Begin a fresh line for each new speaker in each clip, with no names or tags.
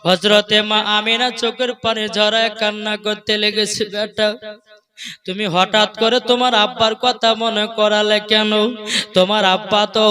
হযরতে মা আমিনা চোখের পানি ঝরায় কান্না করতে লেগেছে। বেটা, তুমি হঠাৎ করে তোমার আব্বার কথা মনে করালে কেন? তোমার আব্বা তো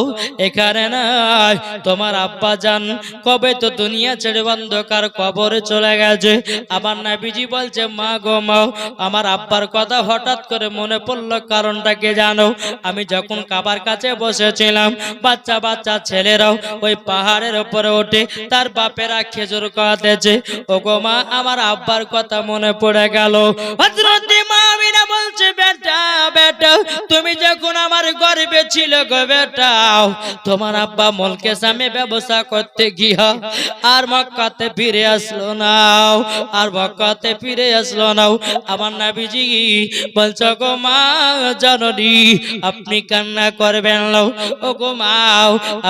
এখানে নাই। তোমার আব্বা জান কবে তো দুনিয়া ছেড়ে অন্ধকার কবরে চলে গেছে। আমার নবীজি বলছে, মা গো মা, আমার আব্বার কথা হঠাৎ করে মনে পড়লো। কারণটা কি জানো? আমি যখন কাবার কাছে বসেছিলাম, বাচ্চা বাচ্চা ছেলেরাও ওই পাহাড়ের উপরে ওঠে, তার বাপেরা খেজুর খাওয়াতেছে। ও গো মা, আমার আব্বার কথা মনে পড়ে গেল। হযরত মা আমিনা বলছে, বেটা বেটা, তুমি যখন আমার গর্ভে ছিল গো বেটা, তোমার আব্বা মুলকে সামে ব্যবসা করতে গিয়া আর মক্কাতে ফিরে আসলো না, আর মক্কাতে ফিরে আসলো না। আমার নবীজি বলছে, গো মা জাননি আপনি কান্না করবেন না। ও গো মা,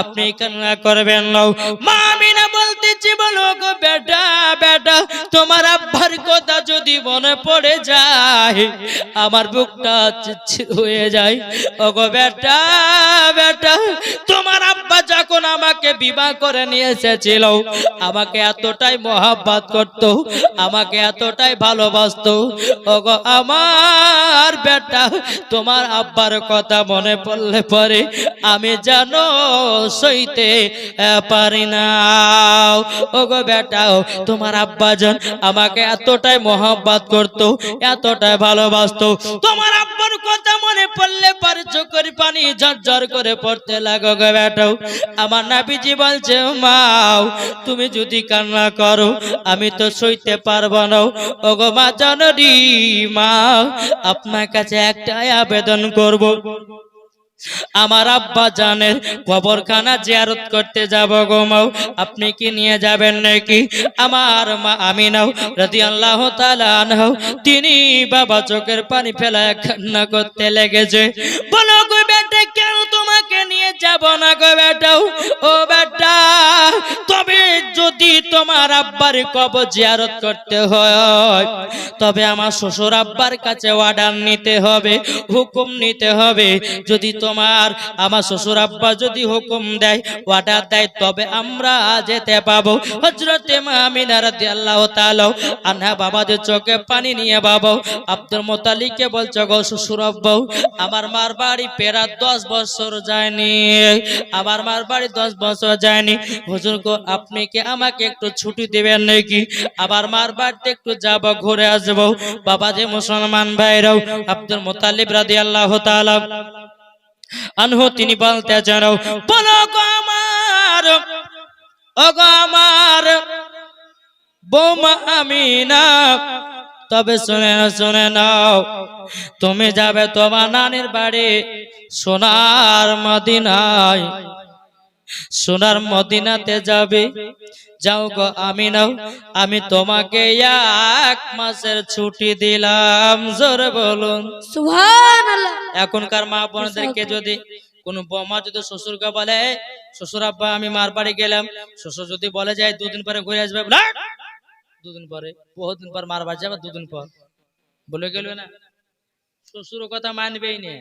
আপনি কান্না করবেন না। মা আমিনা বলতেছি, বলো গো বেটা বেটা, তোমার আব্বার কথা যদি মনে পড়ে যায় আমার বুকটা চিরচির হয়ে যায়। ওগো বেটা বেটা, তোমার আব্বা যখন আমাকে বিবাহ করে নিয়ে এসেছিল, আমাকে এতটাই মহব্বত করত, আমাকে এতটাই ভালোবাসতো। ওগো আমার বেটা, তোমার আব্বার কথা মনে পড়লে পরে আমি জানো সইতে পারি না। ওগো বেটা, তোমার আব্বা জান আমাকে এতটাই মহব্বত করতো, এতটাই ভালোবাসতো। তোমার আব্বার কথা মনে পড়লে পরে চোখের পানি ঝরঝর করে পড়তে লাগো গো বেটা। আমার নবীজি বলছে, মা তুমি যদি কান্না করো আমি তো সইতে পারবো না। ওগো মা জাননি মা, আপনার কাছে একটাই আবেদন করব, আমার আব্বা জানের কবরখানা জিয়ারত করতে যাব গো মাও, আপনি কি নিয়ে যাবেন নাকি? আমার মা আমিনা রাদিয়াল্লাহু তাআলা আনহা তিনি বাবা চোখের পানি ফেলায় কান্না করতে লেগেছে। বলো গো বেটা, কেন তোমাকে নিয়ে যাব না গো বেটা? ও বেটা, তবে যদি তোমার আব্বার কবর জিয়ারত করতে হয় তবে আমার শ্বশুর আব্বার কাছে অর্ডার নিতে হবে, হুকুম নিতে হবে। যদি তোমার আমার শ্বশুর আব্বা যদি হুকুম দেয়, অর্ডার দেয়, তবে আমরা যেতে পাবো। হযরতে মা আমিনা রাদিয়াল্লাহু তাআলা আনহা বাবাদের চোখে পানি নিয়ে বাবা আব্দুল মুত্তালিবকে বলছে, গো শ্বশুর আব্বা, আমার মার বাড়ি পেরা 10 বছর যায়নি, আমার মার বাড়ি 10 বছর যায়নি। হুজুর গো, আপনি কি আমাকে একটু ছুটি দিবেন নাকি? আবার মার বাড়িতে একটু যাব, ঘুরে আসবো। বাবা যে মুসলমান ভাইরাও আব্দুল মুত্তালিব রাদিয়াল্লাহু তাআলা আনহু তিনি বলতে জানো, বলো গো আমার, ও গো আমার বৌমা আমিনা, তবে শুনে নাও, তুমি যাবে তোমার নানির বাড়ি সোনার মদিনায়, সোনার মদিনাতে যাবে। যাও গো আমিনা, আমি তোমাকে 1 মাসের ছুটি দিলাম। জোরে বলুন
সুবহানাল্লাহ।
এখনকার মা বোনদেরকে যদি কোন বৌমা যদি শ্বশুরকে বলে, শ্বশুর আব্বা আমি মার বাড়ি গেলাম, শ্বশুর যদি বলে যায় 2 দিন পরে ঘুরে আসবে, 2 দিন পরে, বহুত দিন পর মার বাড়ি যাবে, 2 দিন পর বলে গেল না, শ্বশুর কথা মানবেই না।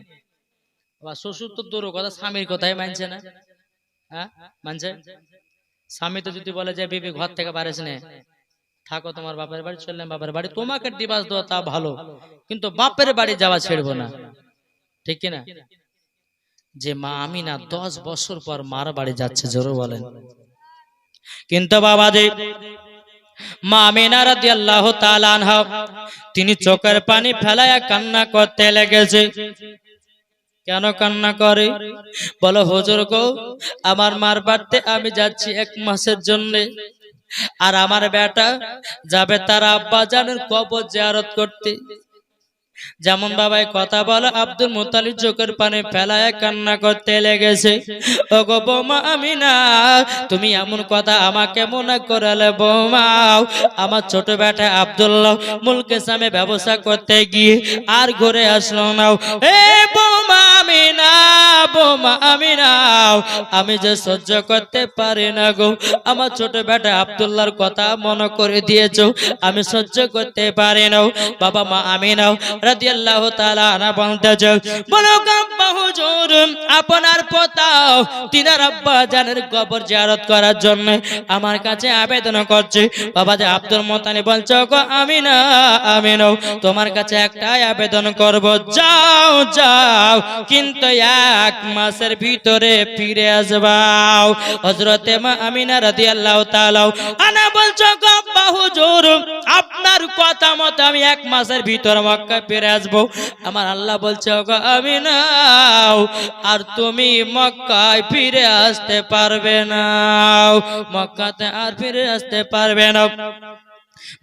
শ্বশুর তো দূর কথা, স্বামীর কথাই মানছে না। হ্যাঁ মানছে? স্বামী তো যদি বলে যে বিবি ঘর থেকে পারিস না, থাকো তোমার বাপের বাড়ি, চললাম বাপের বাড়ি, তোমাকে ডিভোর্স দেওয়া তা ভালো, কিন্তু বাপের বাড়ি যাওয়া ছেড়বো না, ঠিক কিনা? যে মা আমিনা 10 বছর পর মার বাড়ি যাচ্ছে, জোরে বলেন। কিন্তু বাবা যে মা আমিনা রাদিয়াল্লাহু তাআলা আনহা তিনি চোখের পানি ফেলায়া কান্না করতে লেগেছে। কেন কান্না করে? বলো, হুজুর গো, আমার মার বাড়িতে আমি যাচ্ছি 1 মাসের জন্য, আর আমার বেটা যাবে তার আব্বা জানের কবর জিয়ারত করতে। যেমন বাবাই কথা বলো, আব্দুল মুত্তালিব চোখের পানি ফেলায় কান্না করতে লেগেছে। ও গো বৌমা আমিনা, তুমি এমন কথা আমাকে মনে করালে বৌমা, আমার ছোট বেটা আব্দুল্লাহ মুলকে সামে ব্যবসা করতে গিয়ে আর ঘুরে আসলো না। এ বৌমা আমিনা বোমা আমিনা আমি যে সহ্য করতে পারি না গো আমার ছোট বেটা আব্দুল্লাহর কথা মনে করে দিয়েছো আমি সহ্য করতে পারি না বাবা মা আমিনা রাদিয়াল্লাহু তাআলা আনহা বলতেছে বলো আব্বা হুজুর আপনার পোতাও তিনার আব্বা জানের কবর জিয়ারত করার জন্য আমার কাছে আবেদন করছে বাবা যে আব্দুল মুত্তালিব বলছো গো আমিনা আমিনা তোমার কাছে একটাই আবেদন করব যাও যাও কিন্তু 1 মাসের ভিতরে ফিরে আসবাও হযরতে মা আমিনা রাদিয়াল্লাহু তাআলা আনা বলছো গো আব্বা হুজুর আপনার কথা মতো আমি 1 মাসের ভিতরে মক্কা ফিরে আসব আমার আল্লাহ বলছো গো আমিনা আর তুমি মক্কায় ফিরে আসতে পারবে না মক্কাতে আর ফিরে আসতে পারবে না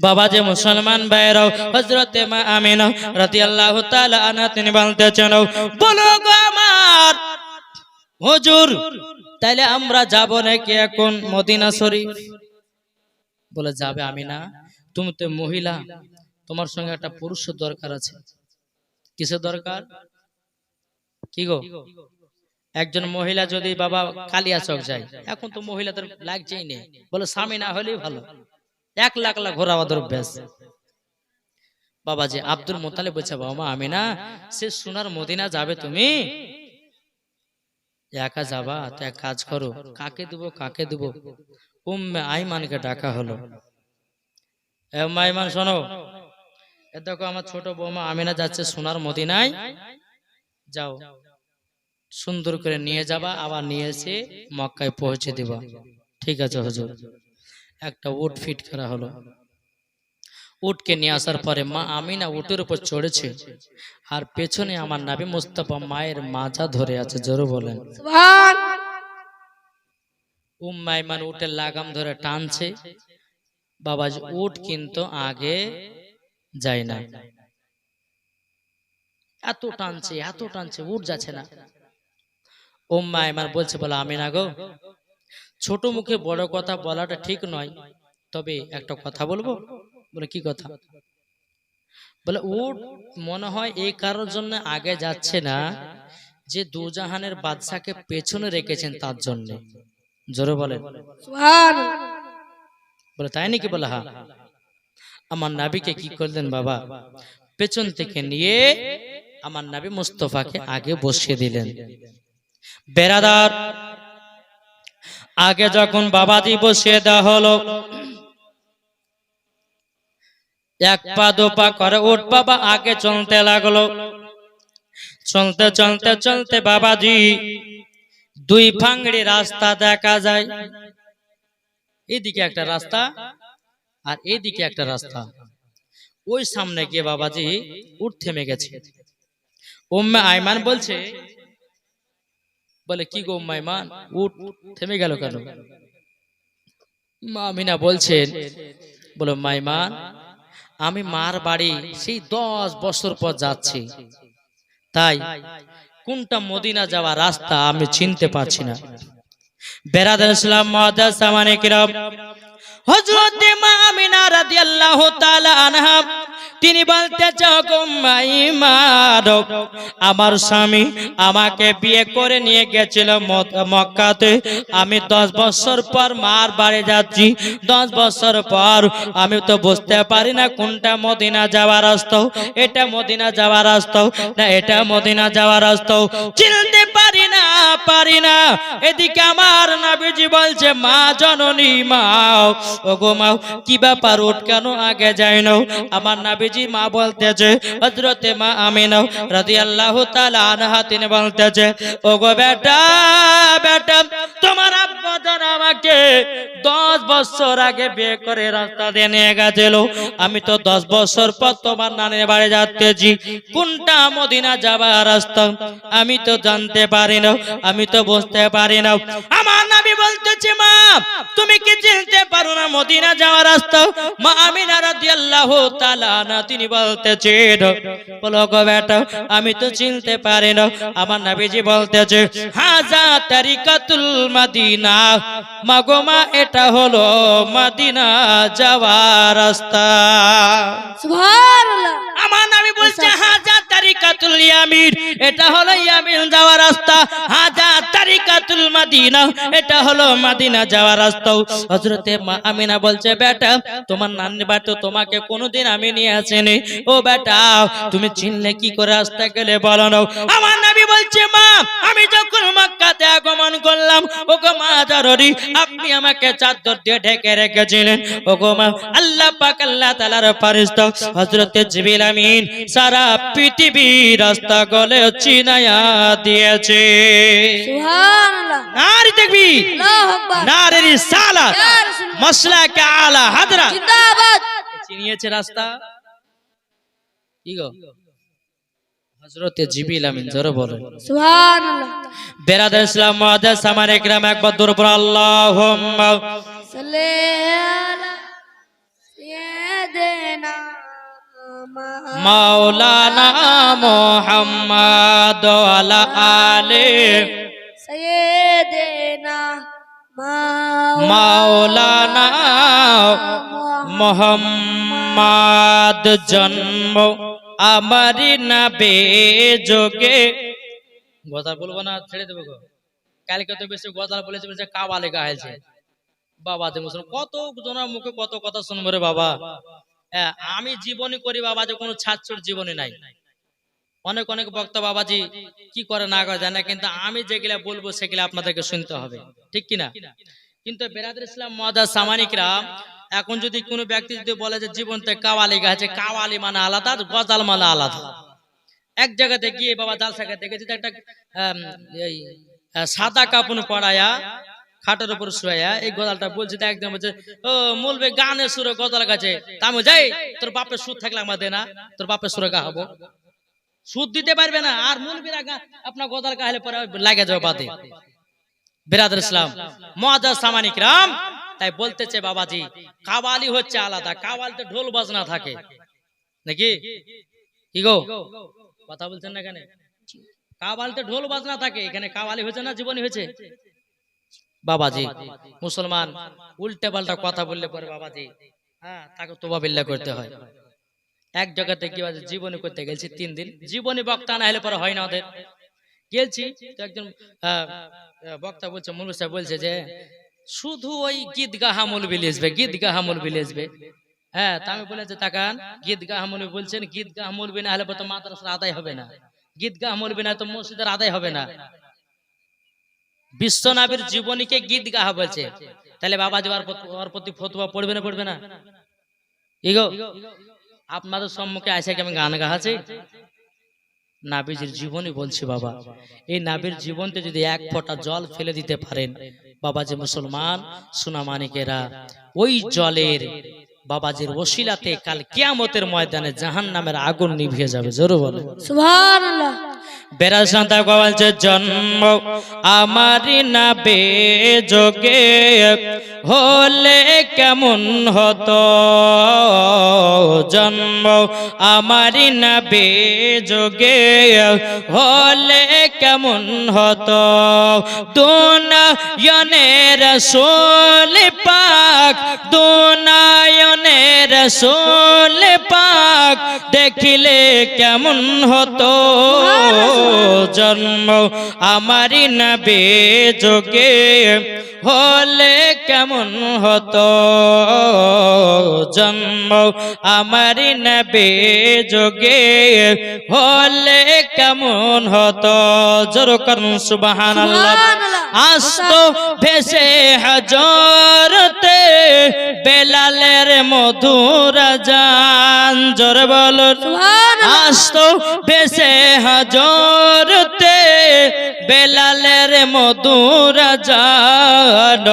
বাবা যে মুসলমান ভাইরাও হযরতে মা আমিনা রাদিয়াল্লাহু তাআলা আনহা তিনি বলতেছেন বলো গো আমার হুজুর তাইলে আমরা যাব নাকি এখন মদিনা শরীফ বলে যাবে আমিনা তুমি তো মহিলা তোমার সঙ্গে একটা পুরুষ দরকার আছে কিসের দরকার কি গো একজন মহিলা যদি বাবা কালিয়াচক যায় এখন তো মহিলাদের লাগছেই নেই বলে স্বামী না হলেই ভালো 1 লাখ লাখ ঘোরা বাদর অভ্যাস বাবা যে আব্দুল মুত্তালিব বলছে বাবা আমিনা সে সোনার মদিনা যাবে তুমি একা যাবা তো এক কাজ করো কাকে দেব উম্মে আইমানকে ডাকা হলো এ উম্মে আইমান শোনো এ দেখো আমার ছোট বৌমা আমিনা যাচ্ছে সোনার মদিনায় যাও সুন্দর করে নিয়ে যাবা আবার নিয়ে এসে মক্কায় পৌঁছে দিবা ঠিক আছে হুজুর একটা উট ফিট করা হলো উটকে নিয়ে আসার পরে মা আমিনা উটের উপর চড়েছে আর পেছনে আমার নবী মুস্তাফা মায়ের মাজা ধরে আছে জোরে বলেন সুবহান উম্মে আইমান উটের লাগাম ধরে টানছে বাবাজি উট কিন্তু আগে যায় না এত টানছে উট যাচ্ছে না উম্মে আইমান বলছে বলে আমিনা গো ছোট মুখে বড় কথা বলাটা ঠিক নয় তবে একটা কথা বলবো বলে কি কথা বলে উট মনে হয় এই কারোর জন্য আগে যাচ্ছে না যে দুজাহানের বাদশাকে পেছনে রেখেছেন তার জন্য জোরে বলেন সুবহানাল্লাহ বলে তাই নাকি বলে হ্যাঁ আমার নবীকে কি করলেন বাবা পেছন থেকে নিয়ে আমার নবী মুস্তাফাকে আগে বসিয়ে দিলেন বেরাদার আগে যখন বাবাজি বসিয়ে দেওয়া হলো 1 পা 2 পা করে উট বাবা আগে চলতে লাগলো চলতে বাবাজি 2 ফাংড়ি রাস্তা দেখা যায় এদিকে একটা রাস্তা আর এদিকে একটা রাস্তা ওই সামনে গিয়ে বাবাজি উট থেমে গেছে উম্মে আইমান বলছে বলে কি গো উম্মে আইমান উট থেমে গেল কেন মা আমিনা বলছেন বলে মাইমান আমি মার বাড়ি সেই 10 বছর পর যাচ্ছি তাই কোনটা মদিনা যাওয়ার রাস্তা আমি চিনতে পারছি না বেরাদার ইসলাম মুআদ্দাস সামানে কিরাম হযরত মা আমিনা রাদিয়াল্লাহু তাআলা আনহা তিনি বলতেছে আমার স্বামী আমাকে বিয়ে করে নিয়ে গেছিল মক্কাতে আমি 10 বছর পর মার বাড়ি যাচ্ছি 10 বছর পর আমি তো বুঝতে পারি না কোনটা মদিনা যাওয়ার রাস্তা এটা মদিনা যাওয়ার রাস্তা না এটা মদিনা যাওয়ার রাস্তা চিনতে পারি না এদিকে আমার নবীজি বলছে মা জননী মা ওগো মা কি ব্যাপার উঠ কেন আগে যায় না আমার নবীজি মা বলতেছে হযরতে মা আমিনা রাদিয়াল্লাহু তাআলা আনহা তিনি বলতেছে ওগো বেটা তোমার আব্বা জান আমাকে 10 বছর আগে বিয়ে করে রাস্তা দিয়ে নিয়ে গেছিল আমি তো 10 বছর পর তোমার নানির বাড়ি যাচ্ছি কোনটা মদিনা যাবার রাস্তা আমি তো জানতে পারি না আমি তো বুঝতে পারি না আমার নবী বলতেছে মা তুমি কি চিনতে পারো না মদিনা যাওয়ার রাস্তা মা আমিনা রাদিয়াল্লাহু তাআলা আনহা তিনি বলতেছেন বলো গো বেটা আমি তো চিনতে পারি না আমার নবীজি বলতেছে হাজা তারিকাতুল মদিনা মাগো মা এটা হলো মদিনা যাওয়ার রাস্তা সুবহানাল্লাহ আমার নবী বলছে হাজা তারিকাতুল ইয়ামিন, এটা হলো ইয়ামিন যাওয়ার রাস্তা। হাজা তারিকাতুল মাদিনা, এটা হলো মাদিনা যাওয়ার রাস্তা। হযরতে মা আমিনা বলছে, বেটা তোমার নানি বাড়িতে তোমাকে কোনোদিন আমি নিয়ে আসিনি। ও বেটা তুমি চিনলে কি করে রাস্তা গেলে বলো না। আমার নবী বলছে, মা আমি যখন মক্কাতে আগমন করলাম, ওগো মা জাররি আপনি আমাকে চাদর দিয়ে ঢেকে রেখেছিলেন। ওগো মা আল্লাহ পাক আল্লাহ তাআলার ফেরেশতা হযরতে জিবরিল আমিন সারা পৃথিবীর রাস্তা গলে চিনায়া দিয়েছে।
সুবহানাল্লাহ।
নারে তাকবীর,
আল্লাহু আকবার,
নারে রিসালাত,
ইয়া রাসূলুল্লাহ,
মাসলাকে আলা হাজরা,
জিন্দাবাদ।
চিনিয়েছে রাস্তা। কি গো হযরতে জিবরিল আমিন জোরে বলেন
সুবহানাল্লাহ।
বেরাদার ইসলাম মুআদ্দাস সামানে ইকরাম একবার দূর পর আল্লাহুম্মা
সাল্লি আলা সাইয়্যিদিনা
মাওলানা মুহাম্মদ ওয়া আলা আলি
সাইয়্যিদিনা
মাওলানা মুহাম্মদ। জন্ম আমারি নবে যোগে, গজাল বলবো না, ছেড়ে দেবো গো। কালকে তো বেশি গজাল বলেছে, বলেছে কাওয়ালে গাইছে। বাবা যে মুসলমান কত জনের মুখে কত কথা শুনবো রে বাবা। আমি জীবনী করি বাবা, যে কোনো ছাত্রর জীবনী নাই। অনেক অনেক বক্তা বাবাজি কি করে না করে জানে, কিন্তু আমি যেগুলা বলবো সেগুলা আপনাদেরকে শুনতে হবে, ঠিক কিনা? কিন্তু বেরাদর ইসলাম মুআদ্দাস সামানিকরা, এখন যদি কোনো ব্যক্তি যদি বলে যে জীবনতে কাওয়ালি গাইছে, কাওয়ালি মানে আলাদা, গজাল মানে আলাদা। এক জায়গাতে গিয়ে বাবা জালসাকে দেখেছি, একটা সাদা কাপড় পরায়া খাটের উপর শুয়াইয়া এই গজালটা বলছে, একদম বলছে ও মূলবে গানের সুরে গজাল গাছে। আমি যাই তোর বাপের সুর থাকলে আমার দে না, তোর বাপের সুরে গাহাবো, সুদ দিতে পারবে না। আর মূলবিরা আপনার গজাল গাহলে পরে লাগে যাবে বাদে। বেরাদর ইসলাম মুআদ্দাস সামানিকরাম, তাই বলতেছে বাবাজি কাওয়ালি হচ্ছে আলাদা। কাওয়ালিতে ঢোল বাজনা থাকে নাকি? কি গো কথা বলছেন না কেন? কাওয়ালিতে ঢোল বাজনা থাকে, এখানে কাওয়ালি হয়েছে না জীবনী হয়েছে? বাবাজি মুসলমান উল্টে পাল্টা কথা বললে পরে বাবাজি তাকে তোবা বিল্লাহ করতে হয়। এক জায়গাতে কি বাজে জীবনী করতে গেছি 3 দিন, জীবনী বক্তা না হলে পরে হয় না ওদের। গেছি তো একজন বক্তা বলছে, মৌলভী সাহেব বলছে যে শুধু ওই গীত গাহা মৌলভী লিখবে, গীত গাহা মৌলভী লিখবে। তা আমি বলেছি তাকান, গীত গাহা মৌলভী বলছেন, গীত গাহা মৌলভী না হলে তো মাদ্রাসার আদায় হবে না, গীত গাহা মৌলভী না তো মসজিদের আদায় হবে না। বিশ্বনবীর জীবনীকে গীত গাহা বলছে, তাহলে বাবাজি ওর প্রতি ফতোয়া পড়বে না পড়বে না? ইগো আপনাদের সম্মুখে আসে কি আমি গান গাহাছি? নাবিজির জীবনী বলছি বাবা। এই নাবির জীবনতে যদি এক ফোঁটা জল ফেলে দিতে পারেন বাবাজি মুসলমান সুনামানিকেরা, ওই জলের বাবাজির ওসিলাতে কাল কিয়ামতের ময়দানে জাহান্নামের আগুন নিভিয়ে যাবে। জোরে বলে
সুবহানাল্লাহ।
বেরাসান্তা বলছে জন্ম আমারি নাবে যোগে হলে কেমন হতো, জন্ম আমারি নাবে যোগে হলে কেমন হতো, দুনায়নের রাসূল পাক, দুনায়নের রাসূল পাক দেখিলে কেমন হতো, জন্ম আমারি নবে যোগে হলে কেমন হতো, জন্ম আমারি নবে যোগে হলে কেমন হতো। জোর করুন সুবহানাল্লাহ। আসতো ভেসে হযরতে বেলালের মধুর আযান, জোর বলুন আসতো ভেসে হযরতে বেলালের মধুর আযান,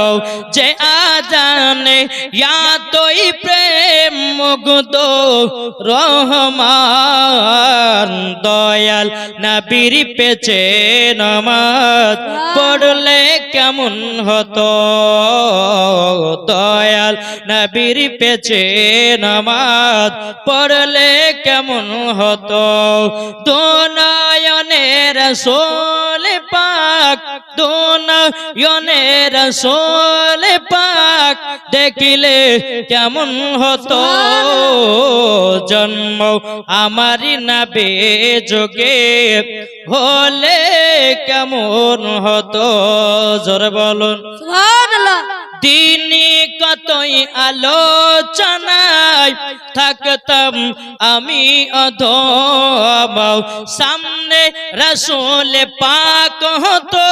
যে আযানে ইয়াতই প্রেম মুগ্ধ রহমান, দয়াল নবীর পেছে নামাজ পড়লে কেমন হতো, দয়াল নবীর পেছে নামাজ পড়লে কেমন হতো, দুনায়নের রাসূল পাক, দুনায়নের রাসূল পাক দেখিলে কেমন হতো, জন্ম আমারি নাবে যোগে হলে কেমন হতো জোরে বলুন
সুবহানাল্লাহ
দিনই কতই আলোচনায় থাকতাম আমি অধম সামনে রসুল পাক হতো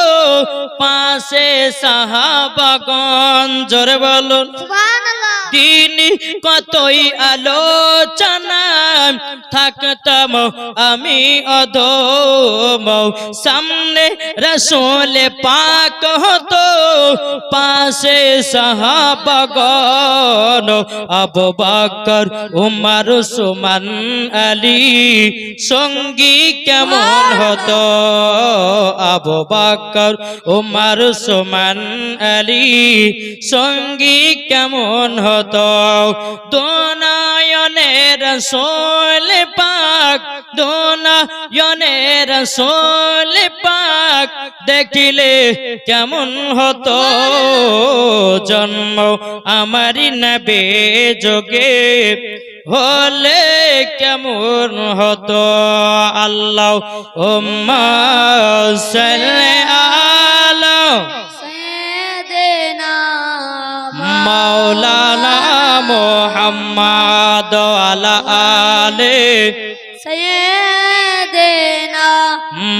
পাশে সাহাবাগণ জোরে বলুন
সুবহানাল্লাহ
দিনই কতই আলোচনায় থাকতাম আমি অধম সামনে রসুল পাক হতো পাশে সাহাবাগণ আবু বকর উমর উসমান আলী সঙ্গী কেমন হতো আবু বকর উমর উসমান আলী সঙ্গী কেমন হতো দোনায়নের রাসূল পাক দোনায়নের রাসূল পাক দেখিলে কেমন হতো জন্ম আমারি নবে যোগে হলে কেমন হতো আল্লাহ উম্মা সাল্লি আলা
সাইয়্যিদিনা
মাওলানা মুহাম্মদ আলা আলে
সাইয়্যিদিনা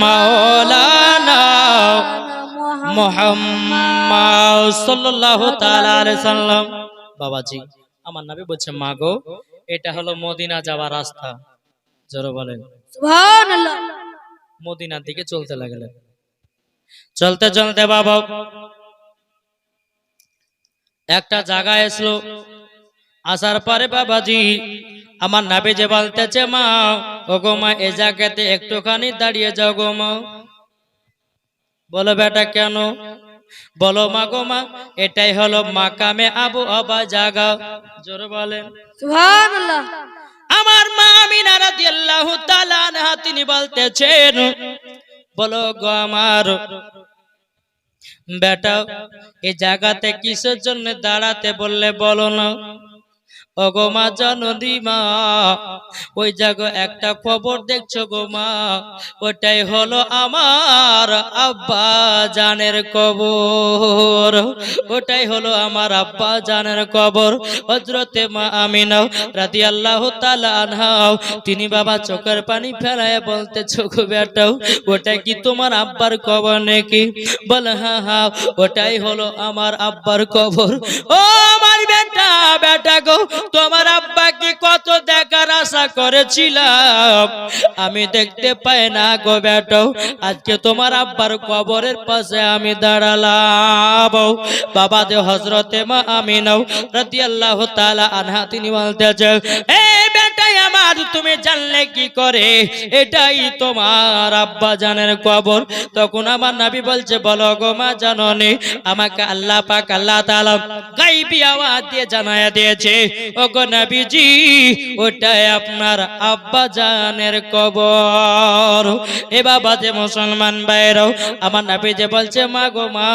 মাওলানা মুহাম্মদ সাল্লাল্লাহু তাআলা আলাইহি সাল্লাম বাবাজি আমার নবী বলছে মাগো এটা হলো মদিনা যাওয়ার রাস্তা জোরে বলেন
সুবহানাল্লাহ
মদিনার দিকে চলতে লাগলেন চলতে চলতে বাবা একটা জায়গায় আসলো আসার পরে বাবাজি আমার নবী যে বলতেছে মা ওগো মা এই জায়গাতে একটুখানি দাঁড়িয়ে যাও গো মা বলো বেটা কেন বলো মা গো মা এটাই হলো মাকামে আবু আবা জায়গা জোরে বলেন
সুবহানাল্লাহ
আমার মা আমিনা রাদিয়াল্লাহু তাআলা আনহা তিনি বলতেছেন বলো গো আমার বেটা এই জায়গাতে কিসের জন্য দাঁড়াতে বললে বলো না ওগো মা জননী মা ওই জায়গা একটা খবর দেখছো গো মা ওটাই হলো আমার আব্বা জানের কবর ওটাই হলো আমার আব্বা জানের কবর হযরতে মা আমিনা রাদিয়াল্লাহু তাআলা আনহা তিনি বাবা চোখের পানি ফেলায় বলতেছো গো বেটা ওটা কি তোমার আব্বার কবর নাকি বলে হ্যাঁ হ্যাঁ ওটাই হলো আমার আব্বার কবর ও আমার বেটা বেটা গো তোমার আব্বাকে কত দেখার আশা করেছিলাম আমি দেখতে পাই না গো বেটা আজকে তোমার আব্বার কবরের পাশে আমি দাঁড়ালাম বাবা দে হযরতে মা আমিনা রাদিয়াল্লাহু তাআলা আনহা তিনি বলতেছেন এই বেটাই আমার তুমি জানলে কি করে এটাই তোমার আব্বা জানের কবর তখন আমার নবী বলছে বলো গো মা জাননি আমাকে আল্লাহ পাক আল্লাহ তাআলা গায়বী আওয়াজ দিয়ে জানায়া দিয়েছে ওগো নবীজি ওটাই আপনার আব্বা জানের কবর এ বাবা যে মুসলমান ভাইরাও আমার নবী যে বলছে মা গো মা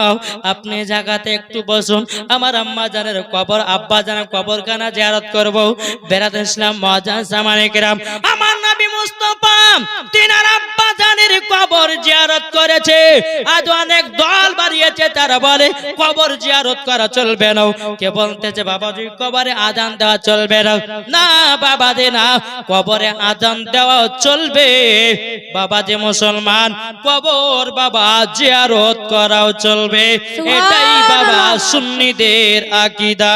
আপনি জায়গাতে একটু বসুন আমার আম্মা জানের কবর আব্বা জানের কবরখানা জিয়ারত করব বেরাতে ইসলাম মুআজ্জাজ সামানে কিরাম আমার নবী মুস্তাফা তিনার আব্বা জানের কবর জিয়ারত করেছে আজ অনেক দল বাড়িয়েছে তারা বলে কবর জিয়ারত করা চলবে না কে বলতেছে বাবাজি কবরে আজান দেওয়া চলবে না না বাবা দে না কবরে আজান দেওয়া চলবে বাবা যে মুসলমান কবর বাবা জিয়ারত করাও চলবে এটাই বাবা সুন্নিদের আকীদা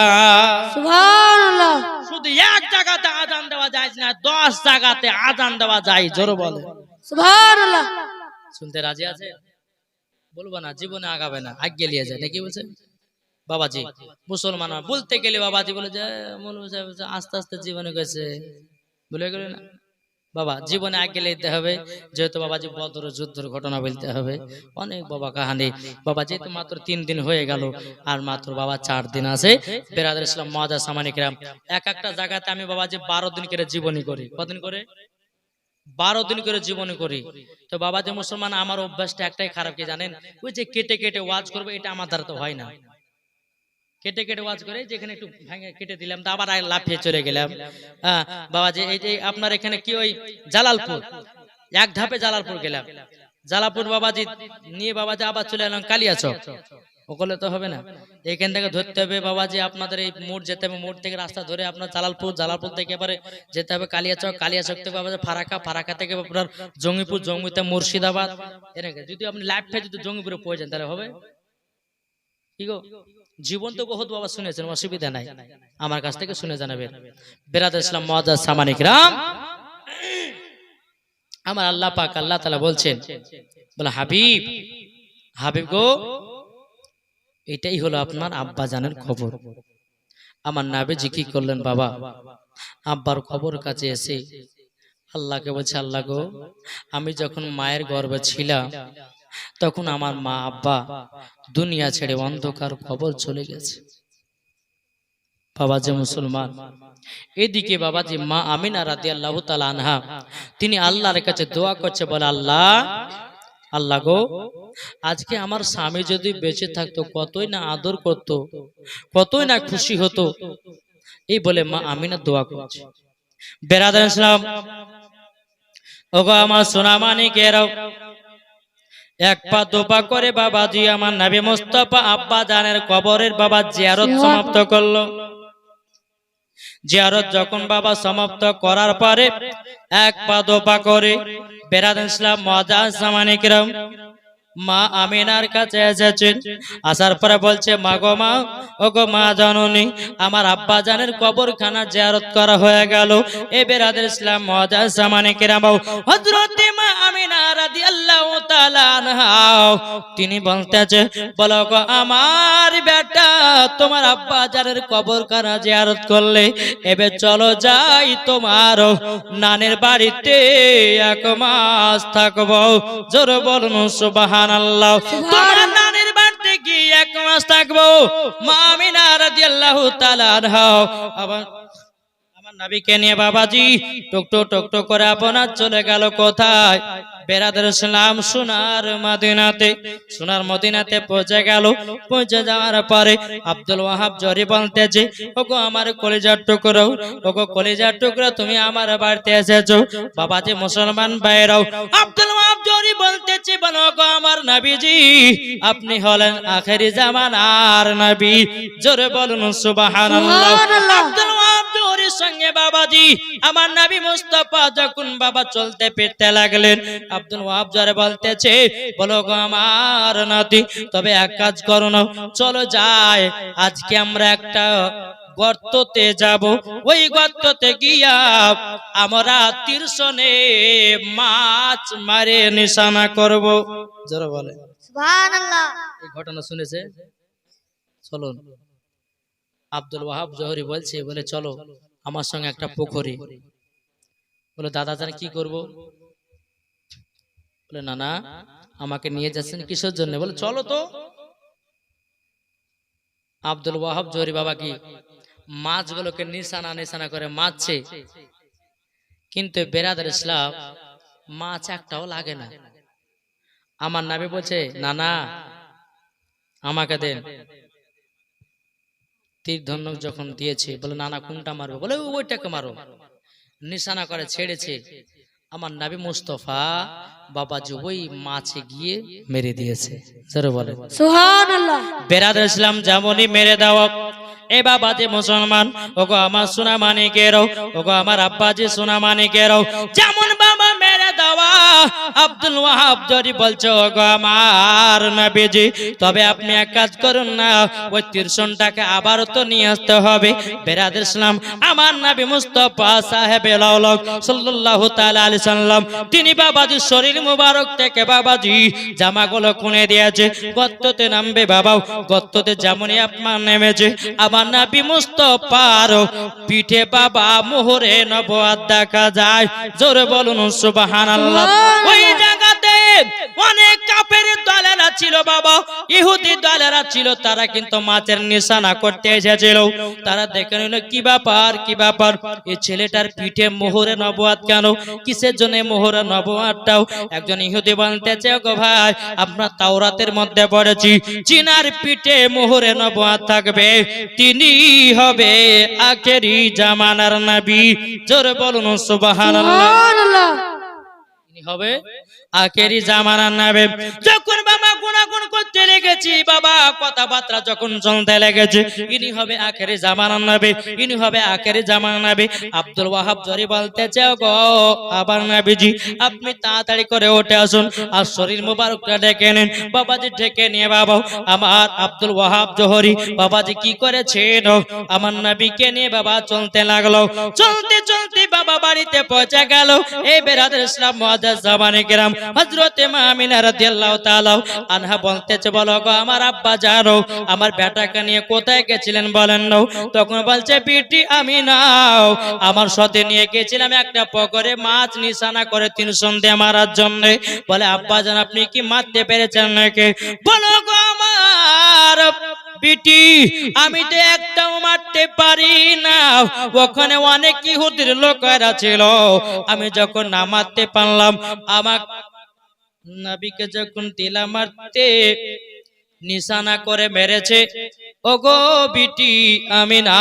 সুবহানাল্লাহ
শুধু এক জায়গাতে আজান দেওয়া যায় না 10 জায়গাতে আজান দেওয়া যায় জোরে বলে
সুবহানাল্লাহ
শুনতে রাজি আছে বলবো না জীবনে আগাবে না আগে লিয়ে যায় নাকি বলছে বাবাজি মুসলমান বলতে গেলে বাবাজি বলে যে আস্তে আস্তে জীবনে গেছে বলে গেল না বাবা জীবনে আগে লিখতে হবে যেহেতু বাবাজি বদর যুদ্ধের ঘটনা বলতে হবে অনেক বাবা কাহিনী বাবা যেহেতু মাত্র 3 দিন হয়ে গেল আর মাত্র বাবা 4 দিন আছে বেরাদার ইসলাম মুআজ্জাজ সামানে কিরাম এক একটা জায়গাতে আমি বাবাজি 12 দিন করে জীবনী করি কতদিন করে 12 দিন করে জীবনী করি তো বাবা যে মুসলমান আমার অভ্যাসটা একটাই খারাপ কি জানেন ওই যে কেটে কেটে ওয়াজ করবে এটা আমার দ্বারা তো হয় না কেটে কেটে ওয়াজ করে যেখানে একটু ভেঙে কেটে দিলাম তা আবার লাফিয়ে চলে গেলাম। হ্যাঁ বাবাজি, এই যে আপনার এখানে কি ওই জালালপুর, এক ধাপে জালালপুর গেলাম, জালালপুর বাবাজি নিয়ে বাবাজি আবার চলে এলাম কালিয়াচক। ওগুলো তো হবে না, এখান থেকে ধরতে হবে বাবাজি আপনাদের এই মোড় যেতে হবে, মোড় থেকে রাস্তা ধরে আপনার জালালপুর, জালালপুর থেকে এবারে যেতে হবে কালিয়াচক, কালিয়াচক থেকে বাবাজি ফারাক্কা, ফারাক্কা থেকে আপনার জঙ্গিপুর, জঙ্গিতে মুর্শিদাবাদ। এরকম যদি আপনি লাইফ ফে যদি জঙ্গিপুরে পৌঁছে যান তাহলে হবে কি গো? জীবন তো বহুত বাবা শুনেছেন, অসুবিধা নাই, আমার কাছ থেকে শুনে জানাবেন। বেরাদর ইসলাম মুআজ্জাজ সামানিক রাম, আমার আল্লাহ পাক আল্লাহ তাআলা বলছেন, বলে হাবিব, হাবিব গো, এটাই হলো আপনার আব্বা জানের খবর। আমার নবীজি কি করলেন বাবা, আব্বার খবর কাছে এসে আল্লাহকে বলছে, আল্লাহ গো, আমি যখন মায়ের গর্ভে ছিলাম তখন আমার মা আব্বা দুনিয়া ছেড়ে অন্ধকার কবর চলে গেছে। বাবাজি মুসলমান, এদিকে বাবাজি মা আমিনা রাদিয়াল্লাহু তাআলা আনহা তিনি আল্লাহর কাছে দোয়া করছে, বলে আল্লাহ, আল্লাহ গো, আজকে আমার স্বামী যদি বেঁচে থাকতো কতই না আদর করত, কতই না খুশি হতো। এই বলে মা আমিনা দোয়া করছে। বেরাদার ইসলাম, ওগো আমার সোনা মানিকেরাও, এক পা দোপা করে বাবাজি আমার নবী মুস্তাফা আব্বা জানের কবরের বাবা জিয়ারত সমাপ্ত করলো। জিয়ারত যখন বাবা সমাপ্ত করার পরে এক পা দোপা করে বেরাদার ইসলাম মুআজ্জাজ সামানিক রাম মা আমিনার কাছে এসেছেন। আসার পরে বলছে, মা গো মা, ও গো মা জননী, আমার আব্বা জানের কবরখানা জিয়ারত করা হয়ে গেল। এ বেরাদার ইসলাম মুআজ্জাজ সামানিক রাম, হযরত মা আমিনা রাদিয়াল্লাহু তাআলা আনহা তিনি বলতেছে, বলো গো আমার বেটা, তোমার আব্বা জানের কবরখানা জিয়ারত করলে, এবার চলো যাই তোমার নানের বাড়িতে 1 মাস থাকবো। জোরে বলুন সুবহানাল্লাহ। তোমার নানের বাড়িতে গিয়ে 1 মাস থাকবো। মা আমিনা রাদিয়াল্লাহু তাআলা আনহা আবার আমার নবীকে নিয়ে বাবাজি টুকটুক টুকটুক করে আপনার চলে গেল কোথায়? বেরাদার ইসলাম সোনার মদিনাতে। সোনার মদিনাতে পৌঁছে গেল। পৌঁছে যাওয়ার পরে আব্দুল ওয়াহাব জরি বলতেছে, ওগো আমার কলিজার টুকরো, ওগো কলিজার টুকরো, তুমি আমার বাড়িতে এসেছো। বাবাজি মুসলমান ভাইরাও, আব্দুল ওয়াহাব জরি বলতেছে, বলো গো আমার নবীজি, আপনি হলেন আখেরি জামানার নবী। জোরে বলুন সুবহানাল্লাহ। আব্দুল ওয়াহাব জরির সঙ্গে বাবাজি আমার নবী মুস্তাফা যখন বাবা চলতে ফিরতে লাগলেন, আব্দুল ওয়াহাব জরে বলতেছে, বলো গো আমার নাতি, তবে এক কাজ করো না, চলো যাই, আজকে আমরা একটা গর্ততে যাব। ওই গর্ততে গিয়া আমরা তীরশনে মাছ মারে নিশানা করব। জোরে বলে
সুবহানাল্লাহ।
এই ঘটনা শুনেছে? চলো। আব্দুল ওয়াহাব জহরি বলছে, বলে চলো আমার সঙ্গে একটা পুকুরি। বলে দাদা জান কি করব? বলে না না, আমাকে নিয়ে যাচ্ছেন কিসের জন্য? বলে চলো তো। আব্দুল ওয়াহাব জহরি বাবা কি মাছগুলোকে নিশানা নিশানা করে মারছে, কিন্তু বেরাদার ইসলাম মাছ একটাও লাগে না। আমার নবী বলছে, না না, আমাকে দেন। তীর ধনুক যখন দিয়েছে, বলে না না, কোনটা মারবো? বলে ওইটাকে মারো। নিশানা করে ছেড়েছে। আমার নবী মুস্তাফা বাবাজি ওই মাছে গিয়ে মেরে দিয়েছে। জোরে বলে
সুবহানাল্লাহ।
বেরাদার ইসলাম যেমনই মেরে দাও। এ বাবাজি মুসলমান, ওগো আমার সোনা মানিকেরও, ওগো আমার আব্বাজি সোনা মানিকেরও, যেমন বাবা মেরে দেওয়া আব্দুল ওয়াহাব জরি বলছে, ওগো আমার নবীজি, তবে আপনি এক কাজ করুন না, ওই তীরশনটাকে আবারও তো নিয়ে আসতে হবে। বেরাদার ইসলাম আমার নবী মুস্তাফা সাহেবে লাউলাক সাল্লাল্লাহু তাআলা আলাইহি সাল্লাম তিনি বাবাজি শরীর মুবারক থেকে বাবাজি জামাগুলো খুলে দিয়েছে। গর্ততে নামবে বাবা, গর্ততে যেমনই আপনার নেমেছে, আমার নবী মুস্তাফার পিঠে বাবা মোহরে নবুয়ত দেখা যায়। জোরে বলুন সুবহানাল্লাহ। ওই জায়গাতে অনেক কাফের দলেরা ছিল বাবা, ইহুদি দলেরা ছিল, তারা কিন্তু মাছের নিশানা করতে এসেছিল। তারা দেখে নিল কি ব্যাপার কি ব্যাপার, এই ছেলেটার পিঠে মোহরে নবুয়াত কেন, কিসের জন্য মোহরে নবুয়াতটাও? একজন ইহুদি বলতেছে, গো ভাই আপনার তাওরাতের মধ্যে পড়েছি জিনার পিঠে মোহরে নবুয়াত থাকবে, তিনি হবে আখেরি জামানার নবী। জোরে বলুন সুবহানাল্লাহ।
সুবহানাল্লাহ।
তিনি হবে আখেরি জামানার নবী। যখন বাবা গুনাগুন করতে লেগেছি বাবা, কথাবার্তা যখন চলতে লেগেছে, ইনি হবে আখেরি জামানার নবী, ইনি হবে আখেরি জামানার নবী। আব্দুল ওয়াহাব জরি বলতেছে, গো আবার নবীজি আপনি তাড়াতাড়ি করে উঠে আসুন আর শরীর মোবারকটা ঢেকে নিন। বাবাজি ঢেকে নিয়ে বাবা আমার আব্দুল ওয়াহাব জোহরি বাবাজি কি করেছেন, আমার নবীকে নিয়ে বাবা চলতে লাগলো। চলতে চলতে বাবা বাড়িতে পৌঁছে গেল। এই বেরাদর ইসলাম মুআজ্জাজ জামানে কেরাম হযরত মা আমিনা রাদিয়াল্লাহু তাআলা আনহা বলতেছে, বলো গো আমার আব্বা জানো আমার বেটাকে নিয়ে কোথায় গেছিলেন বলেন না? তখন বলছে, বিটি আমিনা আমার সাথে নিয়ে গেছিলাম একটা পুকুরে মাছ নিশানা করে 300 দিয়ে মারার জন্য। বলে আব্বা জান আপনি কি মারতে পেরেছেন নাকি? বলো গো আমার বিটি আমি তো একটাও মারতে পারি না, ওখানে অনেক ইহুদির লোকেরা ছিল, আমি যখন না মারতে পারলাম আমার নবীকে যখন দিলাম মারতে নিশানা করে মেরেছে। ওগো বিটি আমিনা,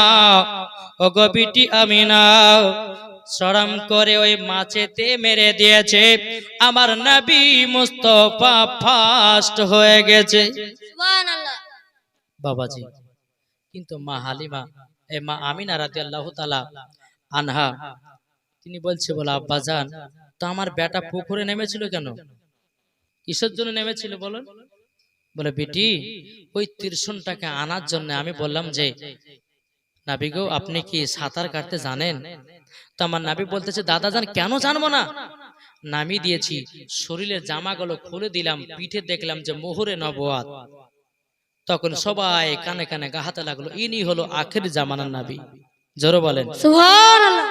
ওগো বিটি আমিনা শরম করে ওই মাছেতে মেরে দিয়েছে, আমার নবী মুস্তাফা ফাস্ট হয়ে গেছে।
সুবহানাল্লাহ।
বাবাজি কিন্তু মা হালিমা মা আমিনা রাদিয়াল্লাহু তাআলা আনহা তিনি বলছে, বলে আব্বা জান তো আমার বেটা পুকুরে নেমেছিল কেন, কিসের জন্য নেমেছিল বলেন? বলে বেটি ওই 300 টাকা আনার জন্য। আমি বললাম যে নবী গো আপনি কি সাঁতার কাটতে জানেন? তো আমার নবী বলতেছে, দাদা জান কেন জানবো না, নামি দিয়েছি, শরীরের জামাগুলো খুলে দিলাম, পিঠে দেখলাম যে মোহরে নবুয়াত। তখন সবাই কানে কানে গাহাতে লাগলো, ইনি হলো আখেরি জামানার নবী। জোরে বলেন
সুবহানাল্লাহ।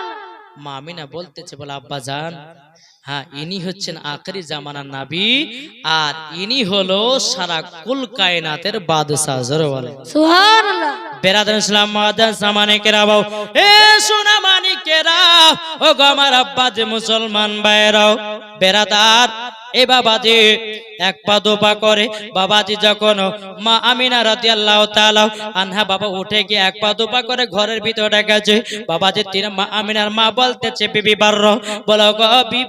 মা আমিনা বলতেছে, বলে আব্বা জান হ্যাঁ ইনি হচ্ছেন আখেরি জামানার নবী, আর ইনি হলো সারা কুল কায়নাতের বাদশা। জোরে বলেন
সুবহানাল্লাহ।
বেরাদার ইসলাম মুআজ্জাজ জামানে কেরাম, এ সোনা মানিকেরা, ও গো আমার আব্বা যে মুসলমান ভাইরাও বেরাদার, এ বাবাজি এক পা দু পা করে বাবাজি যখন মা আমিনা রাদিয়াল্লাহু তাআলা আনহা বাবা উঠে গিয়ে এক পা দু পা করে ঘরের ভিতরে গেছে। বাবাজি তিনি মা আমিনার মা বলতেছে, বিবি বারর, বলো গো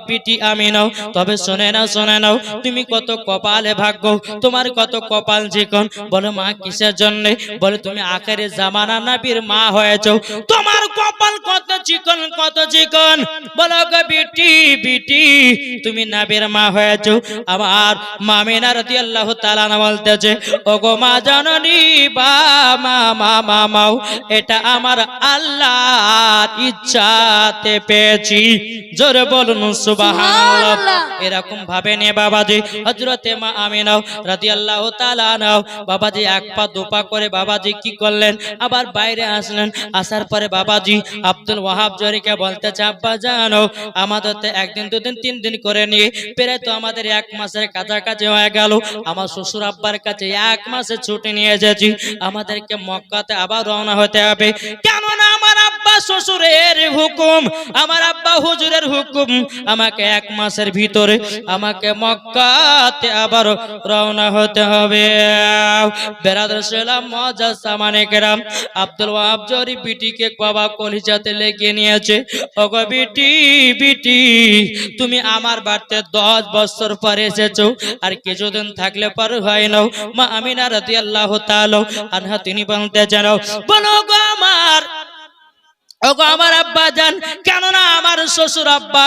বিটি আমিনা তবে শুনে নাও তুমি কত কপালে ভাগ্য, তোমার কত কপাল চিকন। বলো মা কিসের জন্য? বলে তুমি আখেরি জামানার নবীর মা হয়েছো, তোমার কপাল কত চিকন কত চিকন। বলো গো বিটি তুমি নবীর মা হয়েছো। আমার মা আমিনা রাদিয়াল্লাহু তাআলা বলতেছে, ওগো মা জননী বা মাও এটা আমার আল্লাহর ইচ্ছাতে পেয়েছি। জোরে বলুন সুবহানাল্লাহ। এরকম ভাবে নিয়ে বাবাজি হযরতে মা আমিনা রাদিয়াল্লাহু তাআলা বাবাজি এক পা দু পা করে বাবাজি কি করলেন, আবার বাইরে আসলেন। আসার পরে বাবাজি আব্দুল ওয়াহাব জরিকে বলতেছে, আব্বা জানো আমাদের তো একদিন দুদিন 3 দিন করে নিয়ে প্রায় তো আমাদের 1 মাসের কাছাকাছি হয়ে গেল। আমার শ্বশুর আব্বার কাছে 1 মাসে ছুটি নিয়ে এসেছি, আমাদেরকে মক্কাতে আবার রওনা হতে হবে। কেননা আমার আব্বা শ্বশুরের হুকুম, আমার আব্বা হুজুরের হুকুম, আমাকে 1 মাসের ভিতরে আমাকে মক্কাতে আবার রওনা হতে হবে। বেরাদার ইসলাম মুআজ্জাজ জামানে কেরাম আব্দুল ওয়াহাব জরি বিটিকে বাবা কলিজাতে লেগে নিয়েছে। ওগো বিটি তুমি আমার বাড়িতে 10 বছর পরে এসেছো, আর কিছুদিন থাকলে পর হয় না। মা আমিনা রাদিয়াল্লাহু তাআলা আনহা তিনি বলতে জানো, বলো গো আমার আব্বা জান, কেননা আমার শ্বশুর আব্বা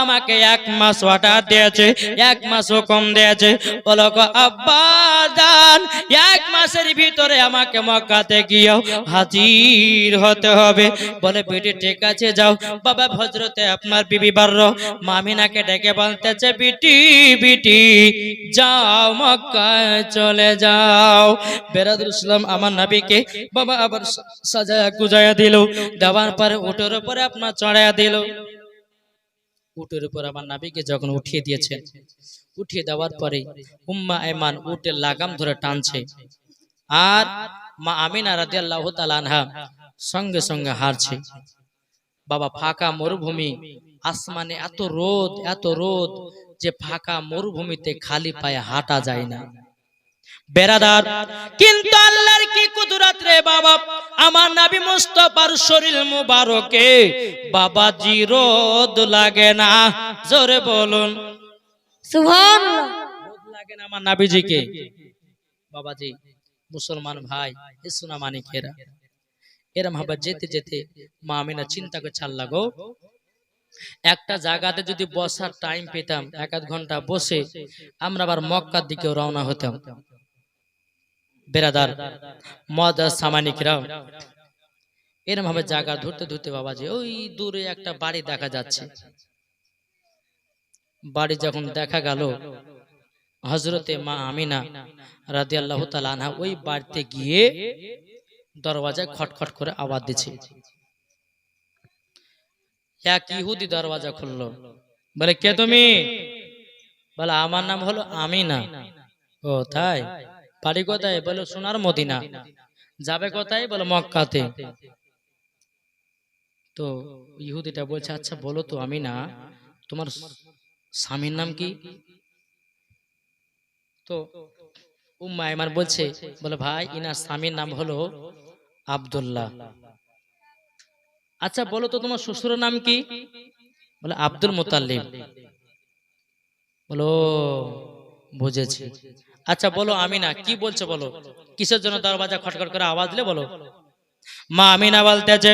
আমাকে 1 মাস অর্ডার দিয়েছে, 1 মাস হুকুম দিয়েছে। বলো গো আব্বা জান 1 মাসের ভিতরে আমাকে মক্কাতে গিয়ে হাজির হতে হবে। বলে বেটি ঠিক আছে যাও। বাবা হযরতে আপনার বিবি বারর মা আমিনাকে ডেকে বলতেছে, বিটি যাও মক্কায় চলে যাও। বেরাদুল ইসলাম আমার নবীকে বাবা আবার সাজায়া গুজায়া দিল, দেওয়ার পরে উটের উপরে আপনার চড়াইয়া দিল। উটের উপর আমার নাবিকে যখন উঠিয়ে দিয়েছেন, উঠিয়ে দেওয়ার পরে উম্মা আয়মান উটের লাগাম ধরে টানছে, আর মা আমিনা রাদিয়াল্লাহু তাআলা আনহা সঙ্গে সঙ্গে হারছে। বাবা ফাঁকা মরুভূমি, আসমানে এত রোদ যে ফাঁকা মরুভূমিতে খালি পায়ে হাঁটা যায় না বেরাদার। কিন্তু আল্লাহর কি কুদরত রে বাবা, আমার নবী মুস্তাফার শরীর মুবারকে বাবাজি রোদ লাগে না। জোরে বলুন
সুবহানাল্লাহ।
রোদ লাগে না আমার নবীজিকে। বাবাজি মুসলমান ভাই এ সোনা মানিকেরা, এরম ভাবে যেতে যেতে মা আমিনা চিন্তা করে ছাড়লা গো, একটা জায়গাতে যদি বসার টাইম পেতাম, এক আধ ঘন্টা বসে আমরা আবার মক্কার দিকে রওনা হতাম। বেরাদার মদ সামানিকরাও এরম ভাবে জায়গা ধরতে ধরতে বাবাজি ওই দূরে একটা বাড়ি দেখা যাচ্ছে। বাড়ি যখন দেখা গেল, হযরতে মা আমিনা রাদিয়াল্লাহু তাআলা আনহা ওই বাড়িতে গিয়ে দরওয়াজায় খটখট করে আওয়াজ দিচ্ছে। এক ইহুদি দরওয়াজা খুললো, বলে কে তুমি? বলে আমার নাম হলো আমিনা। ও তাই, বাড়ি কোথায়? বলে সোনার মদিনা। যাবে কোথায়? বলে মক্কাতে। তো ইহুদিটা বলছে আচ্ছা বলো তো আমিনা, তোমার স্বামীর নাম কি? তো উম্মে আয়মান বলছে, বলে ভাই ইনার স্বামীর নাম হলো আব্দুল্লাহ। আচ্ছা বলো তো তোমার শ্বশুরের নাম কি? বলে আব্দুল মুতাল্লিব। বলো বুঝেছি। আচ্ছা বলো আমিনা কি বলছো বলো, কিসের জন্য দরওয়াজা খটখট করে আওয়াজ দিলে বলো। মা আমিনা বলতেছে,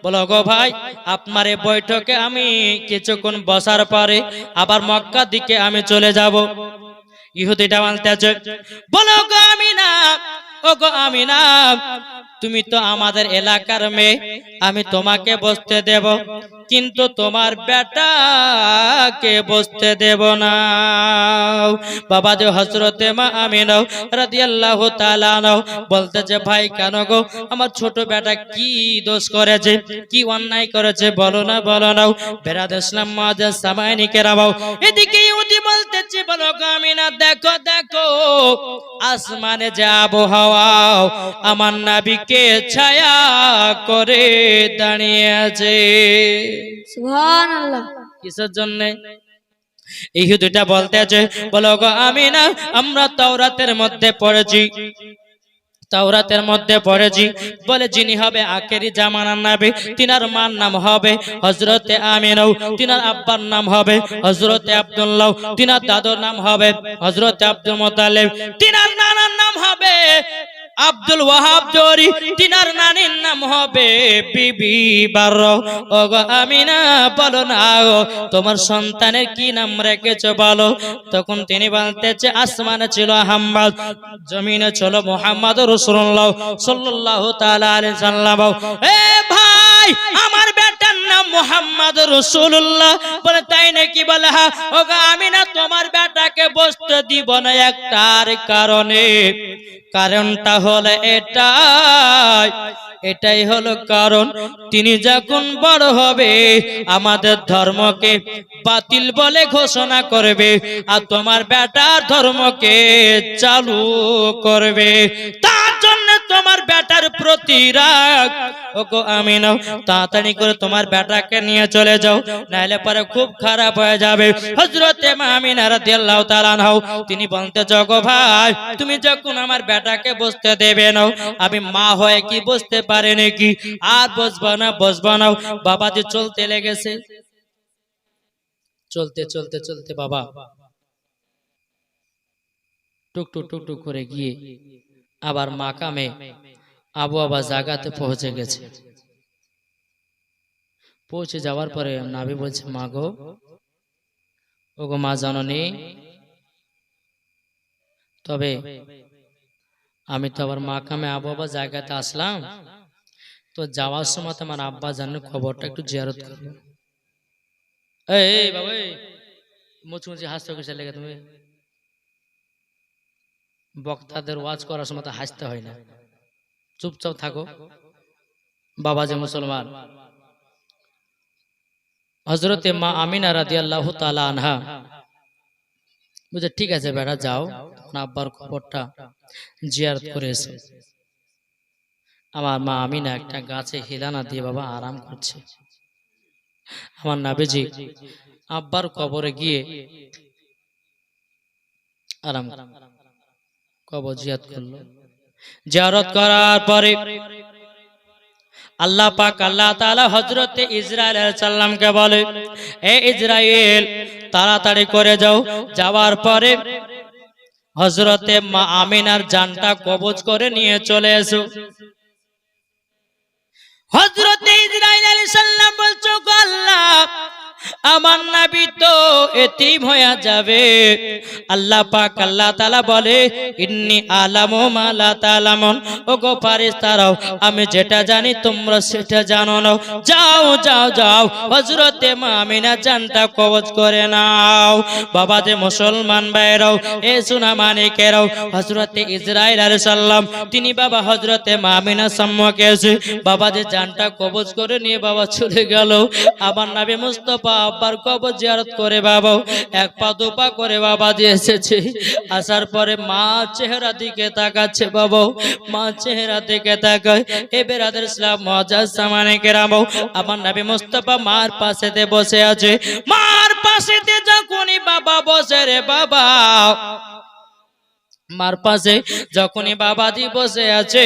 বলো গো ভাই আপনার এই বৈঠকে আমি কিছুক্ষণ বসার পরে আবার মক্কা দিকে আমি চলে যাব। ইহুদিটা বলতেছে, বলো গো আমিনা, ও গো আমিনা, তুমি তো আমাদের এলাকার মেয়ে, আমি তোমাকে বসতে দেব, কিন্তু তোমার বেটাকে বসতে দেব না। বাবা যে হযরতে মা আমিনা রাদিয়াল্লাহু তাআলা বলতেছে, ভাই কেন গো, আমার ছোট বেটা কি দোষ করেছে, কি অন্যায় করেছে বলো না বলো না। বেরাদ ইসলাম মাদার সামাইনি কেরাবাও। এদিকে ইহুদি বলতেছে, বলো গো আমিনা, দেখো দেখো আসমানে যে আবহাওয়া আমার নবীকে ছায়া করে দাঁড়িয়ে আছে।
সুবহানাল্লাহ।
কিসের জন্য? ইহুদিটা বলতেছে, বলো গো আমিনা, আমরা তাওরাতের মধ্যে পড়েছি, তাওরাতের মধ্যে পড়েছি, বলে যিনি হবে আখেরি জামানার নবী তিনার মার নাম হবে হযরতে আমিনা, তিনার আব্বার নাম হবে হযরতে আব্দুল্লাহ, তিনার দাদুর নাম হবে হযরতে আব্দুল মুতালিব, তিনার নানার নাম হবে আব্দুল ওয়াহাব জরি, তিনার নানির নাম হবে বিবি বাররা। ওগো আমিনা বলো না তোমার সন্তানের কি নাম রেখেছো বলো। তখন তিনি বলতেছে, আসমানে ছিল আহমদ, জমিনে ছিল মুহাম্মদ রাসূলুল্লাহ সাল্লাল্লাহু তাআলা আলাইহি সাল্লাম। এ ভাই আমার বেটার নাম মুহাম্মদ রাসূলুল্লাহ। বলে তাই নাকি? বলে হ্যাঁ। ওগো আমিনা তোমার বেটাকে বসতে দিব না একটার কারণে, কারণটা হলো এটাই হলো কারণ, তিনি যখন বড় হবে আমাদের ধর্মকে বাতিল বলে ঘোষণা করবে আর তোমার বেটার ধর্মকে চালু করবে, তার জন্য তোমার বেটার প্রতি রাগ। ওগো আমিনা তাড়াতাড়ি করে তোমার বেটাকে নিয়ে চলে যাও, নাহলে পরে খুব খারাপ হয়ে যাবে। হযরতে মা আমিনা রাদিয়াল্লাহু তাআলা আনহা তিনি বলতে, জগো ভাই তুমি যখন আমার বেটাকে বসতে দেবে না, আমি মা হয়ে কি বসতে পারে নাকি? আর বসবা না বসবা না। বাবা যে চলতে লেগেছে, চলতে চলতে চলতে বাবা টুকটুক টুকটুক করে গিয়ে আবার মাকামে আবু আবা জায়গাতে পৌঁছে গেছে। পৌঁছে যাওয়ার পরে নাবি বলছে, মা গো, ওগো মা জননী, তবে আমি তো আবার মাকামে আবু আবা জায়গাতে আসলাম, তো যাওয়ার সময় আমার আব্বা জানের খবরটা একটু জিয়ারত করবো। এই বাবা মুচমুচি হাসতে কিসের লেগে? তুমি বক্তাদের ওয়াজ করার সময় তো হাসতে হয় না, চুপচাপ থাকো। বাবা যে মুসলমান, হযরতে মা আমিনা রাদিয়াল্লাহু তাআলা আনহা বুঝে ঠিক আছে বেটা যাও, আপনার আব্বার কবরটা জিয়ারত করে এসো। আমার মা আমিনা একটা গাছে হিলানা দিয়ে বাবা আরাম করছে। আমার নবীজি আব্বার কবরে গিয়ে আরাম কবর জিয়ারত করলো। জিয়ারত করার পরে আল্লাহ পাক আল্লাহ তাআলা হযরতে ইসরাইল আলাইহিস সালামকে বলে, এ ইসরাইল তাড়াতাড়ি করে যাও, যাওয়ার পরে হযরতে মা আমিনার জানটা কবজ করে নিয়ে চলে এসো। হযরতে ইসরাইল আলাইহিস সালাম বলছো, আল্লাহ আমার নবী তো এতিম হয়ে যাবে। আল্লাহ পাক আল্লাহ তাআলা বলে, ইন্নী আলামু মা লা তাআলামুন, ওগো ফেরেশতারাও আমি যেটা জানি তোমরা সেটা জানো না। যাও যাও যাও, হযরতে মা আমিনা জানটা কবজ করে নাও। বাবা যে মুসলমান ভাইরাও, এ সোনা মানিকেরাও, হযরতে ইসরাইল আলাইহিস সালাম তিনি বাবা হযরতে মা আমিনার সম্মুখে এসে বাবা যে জানটা কবজ করে নিয়ে বাবা চলে গেল। আমার নবী মুস্তাফা আব্বার কবর জিয়ারত করে বাবা এক পা দু পা করে বাবা দিয়ে এসেছে। আসার পরে মা চেহারা দিকে তাকাচ্ছে বাবা, মা চেহারা দিকে তাকায়। এ বেরাদার ইসলাম মুআজ্জাজ সামানে কেরাম, আমার নবী মুস্তাফা মার পাশেতে বসে আছে। মার পাশেতে যখনই বাবা বসে রে বাবা, মার পাশে যখনই বাবাজি বসে আছে,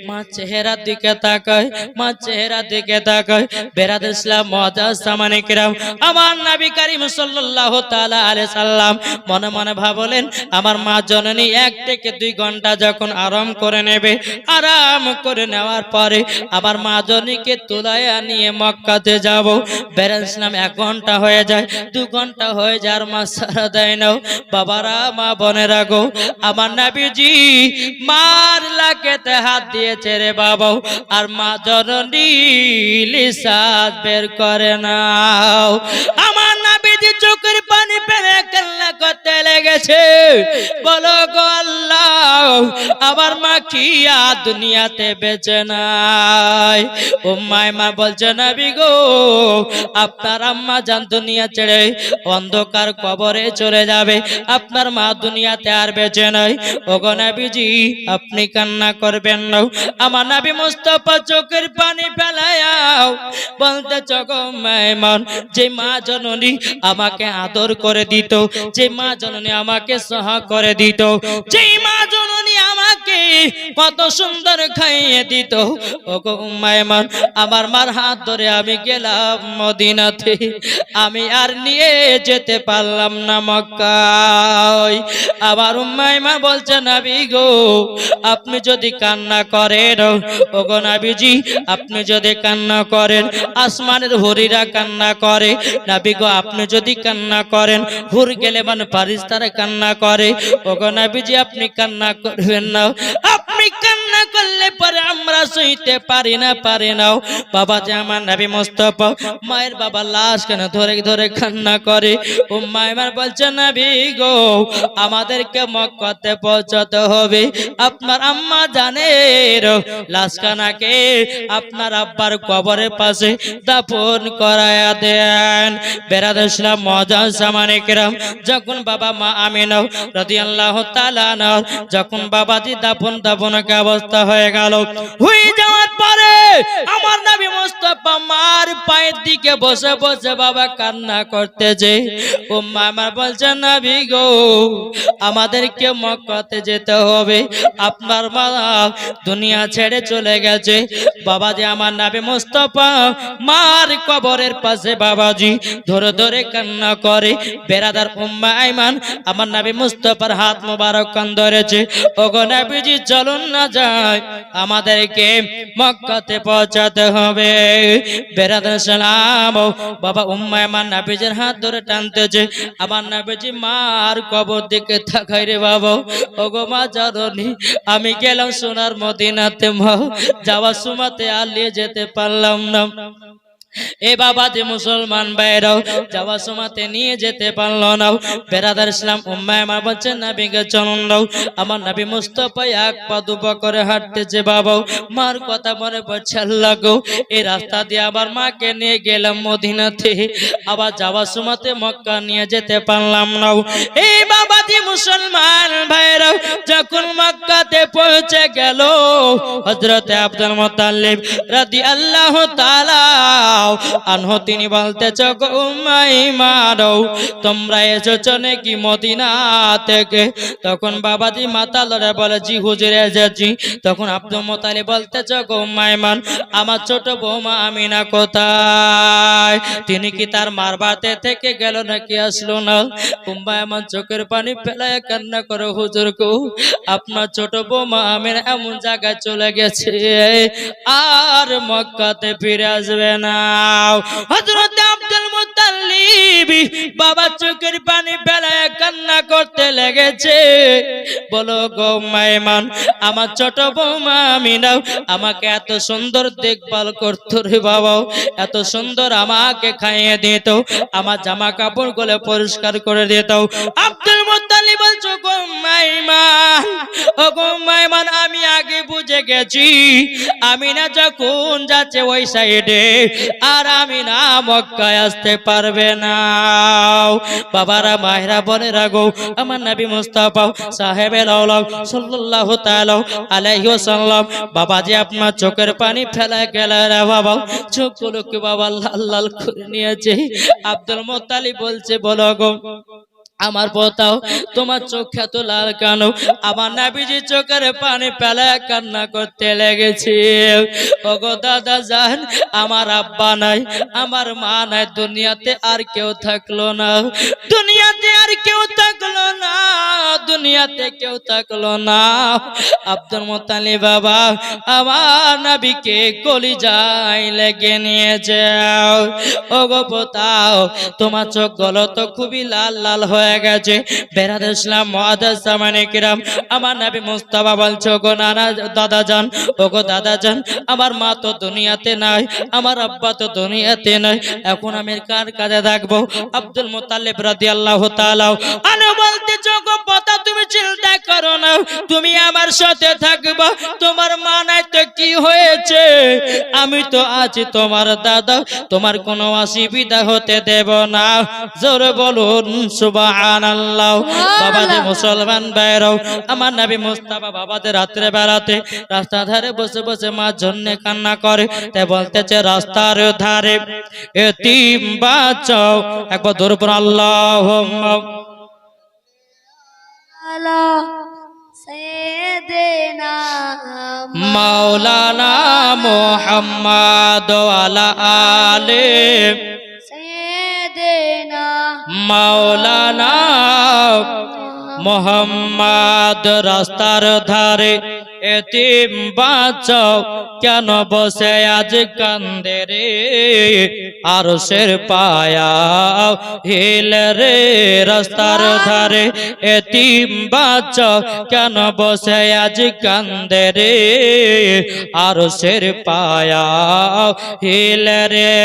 মা চেহারার দিকে তাকায়, মা চেহারার দিকে তাকায়। বেরাদার ইসলাম মুআজ্জাজ সামানে কেরাম, আমার নবী করিম সাল্লাল্লাহু তাআলা আলাইহি সাল্লাম মনে মনে ভাবলেন, আমার মা জননী 1 থেকে 2 ঘন্টা যখন আরাম করে নেবে, আরাম করে নেওয়ার পরে আবার মা জননীকে তুলায়া নিয়ে মক্কাতে যাব। বেরাদার ইসলাম 1 ঘন্টা হয়ে যায়, 2 ঘন্টা হয়ে যায়, আর মা সারা দেয় না। বাবারা মা বোনেরা গো, আমার নবীজি মার লাকেতে হাত দিয়েছে রে বাবা, আর মা জননী লিসাত বের করে নাও। আমার নবীজি চোখের পানি ফেলে কান্না করতে লেগেছে। বলো গো আল্লাহ, আমার মা কি আর দুনিয়াতে বেঁচে নাই? উম্মায়ে মা বলছে, নবী গো আপনার আম্মা জান দুনিয়া ছেড়ে অন্ধকার কবরে চলে যাবে, আপনার মা দুনিয়াতে আর বেঁচে নাই। ওগো নবীজি আপনি কান্না করবেন না। আমার নবী মুস্তাফা চোখের পানি ফেলায়াও বলতেছ, গো মেহমান, যে মা জননী আমাকে আদর করে দিত, যে মা জননী আমাকে সহা করে দিত, যে মা জননী আমাকে কত সুন্দর খাইয়ে দিত, ওগো মেহমান আমার মার হাত ধরে আমি গেলাম মদিনাতে, আমি আর নিয়ে যেতে পারলাম না মক্কায়। আমার উম্মাইমা বলছে, নবী গো আপনি যদি কান্না করেন, ওগো নবীজি আপনি যদি কান্না করেন, আসমানের হুরিরা কান্না করে। নবী গো আপনি যদি কান্না করেন, হুর গেলে মানে ফারিস্তারা কান্না করে। ওগো নবীজি আপনি কান্না করবেন না, আপনি কান্না করলে পরে আমরা সইতে পারি না। বাবা যে আমার নবী মুস্তাফা মায়ের বাবা লাশ কেন ধরে ধরে কান্না করে। উম্মাইমা বলছে, নবী গো আমাদেরকে মক্কাতে পৌঁছাতে হবে, আপনার আম্মা জানের লাশখানাকে আপনার আব্বার কবরের পাশে দাফন করায়া দেন। বেরাদার ইসলাম মুআজ্জাজ সামানে কেরাম, যখন বাবা মা আমিনা রাদিয়াল্লাহু তাআলা আনহা যখন বাবাজি দাফনকে অবস্থা হয়ে গেল, হয়ে যাওয়ার পরে আমার নবী মুস্তাফা মার পায়ের দিকে বসে বসে বাবা কান্না করতেছে। উম্মা আমার বলছে, নবী গো আমাদেরকে মক্কাতে যেতে হবে, আপনার মা দুনিয়া ছেড়ে চলে গেছে। বাবাজি আমার নবী মুস্তাফা মার কবরের পাশে বাবাজি ধরে ধরে কান্না করে। বেরাদার উম্মা আইমান আমার নবী মুস্তাফার হাত মোবারক কান ধরেছে, ওগো নবীজি চলুন না যায়, আমাদেরকে মক্কাতে পৌঁছাতে হবে। বেরাদার সালাম বাবা উম্মা আইমান নবীজির হাত ধরে টানতেছে। আমার নবীজি মার কবর দিকে তাকায় রে বাবা, ওগো মা জননী আমি গেলাম সোনার মদিনাতে, মা যাওয়ার সময়তে আর নিয়ে যেতে পারলাম না। এ বাবা যে মুসলমান ভাইরাও যাওয়ার সময়তে নিয়ে যেতে পারলো না। বেরাদার ইসলাম উম্মায় আমার বলছেন নবীকে চলন দাও। আমার নবী মুস্তাফা এক পা দুপা করে হাঁটতেছে। বাবা মার কথা মনে পড়ছে। আল্লাহ গো, এই রাস্তা দিয়ে আবার মাকে নিয়ে গেলাম মদিনাতে, আবার যাওয়ার সময়তে মক্কা নিয়ে যেতে পারলাম না। এই বাবা যে মুসলমান ভাইরাও যখন মক্কাতে পৌঁছে গেল, হযরতে আব্দুল মুত্তালিব রাদিয়াল্লাহু তাআলা আনহু তিনি বলতেছ, গো উম্মাইমারও তোমরা এসেছো নাকি মদিনা থেকে? তখন বাবাজি মাথা লড়ে বলে, জি হুজুর এসেছি। তখন আব্দুল মুত্তালিব বলতেছ, গো উম্মাইমান আমার ছোট বৌমা আমিনা কোথায়? তিনি কি তার মার বাড়িতে থেকে গেল নাকি আসলো না? উম্মাইমান চোখের পানি ফেলায় কান্না করে, হুজুর গো আপনার ছোট বৌমা আমিনা এমন জায়গায় চলে গেছে আর মক্কাতে ফিরে আসবে না। হযরত আব্দুল মুত্তালিব বাবা চোখের পানি ফেলায় কান্না করতে লেগেছে। বলো গো উম্মাইমান আমার ছোট বৌমা আমিনা আমাকে এত সুন্দর দেখভাল করতো রে বাবা, এত সুন্দর আমাকে খাইয়ে দিত, আমার জামা কাপড় গুলো পরিষ্কার করে দিত। আব্দুল মুত্তালিব বলছো, গো উম্মাইমান ও গো উম্মাইমান আমি আগে বুঝে গেছি আমিনা যখন যাচ্ছে ওই সাইডে আর আমিনা মক্কায় আসতে পারবে না। বাবারা মায়েরা বোনেরা গো, আমার নবী মুস্তাফা সাহেবে লাউলাউ সাল্লাল্লাহু তাআলা আলাইহি ওয়াসাল্লাম বাবাজি আপনার চোখের পানি ফেলা গেল রে বাবা, চোখগুলোকে বাবা লাল লাল করে নিয়েছে। আব্দুল মুত্তালিব বলছে, বলো গো আমার পোতাও তোমার চোখ এত লাল কেন? আমার নবীজি চোখের পানি ফেলায় কান্না করতে লেগেছে। ওগো দাদা জান আমার আব্বা নাই, আমার মা নাই, দুনিয়াতে আর কেউ থাকলো না, দুনিয়াতে আর কেউ থাকলো না, দুনিয়াতে কেউ থাকলো না। আব্দুল মুত্তালিব বাবা আমার নবীকে কলিজায় লেগে নিয়ে যাও। ওগো পোতাও তোমার চোখ গুলো তো খুবই লাল লাল হয়ে গেছে। বেরাদার ইসলাম মুআদ্দাস সামানে কিরাম আমার নবী মুস্তাফা বলছো, গো নানা দাদা জান ওগো দাদা জান আমার মা তো দুনিয়াতে নাই, আমার আব্বা তো দুনিয়াতে নাই, এখন আমি কার কাছে থাকবো? আব্দুল মুত্তালিব রাদিয়াল্লাহু তাআলা আনহু বলতেছো, গো পোতা তুমি চিন্তা করো না, তুমি আমার সাথে থাকবা, তোমার মা নাই তো কি হয়েছে, আমি তো আছি তোমার দাদা, তোমার কোনো অসুবিধা হতে দেব না। জোরে বলুন সুবহানাল্লাহ। বাবাজি মুসলমান ভাইরাও আমার নবী মুস্তাফা বাবাদের রাত্রে বেড়াতে রাস্তার ধারে বসে বসে মার জন্য কান্না করে, তাই বলতেছে রাস্তার ধারে এতিম বাঁচাও, একবার দরুদ আল্লাহুম্মা
সাইয়্যিদিনা
মাওলানা মুহাম্মদ ওয়ালা আলে
সাইয়্যিদিনা
মাওলানা মুহাম্মদ। রাস্তার ধারে এতিম বাঁচাও, কেন বসে আজ কান্দে রে, আরশের পায়া হিল রে, রাস্তার ধারে এতিম বাঁচাও, কেন বসে আজ কান্দে রে, আরশের পায়া হিল রে।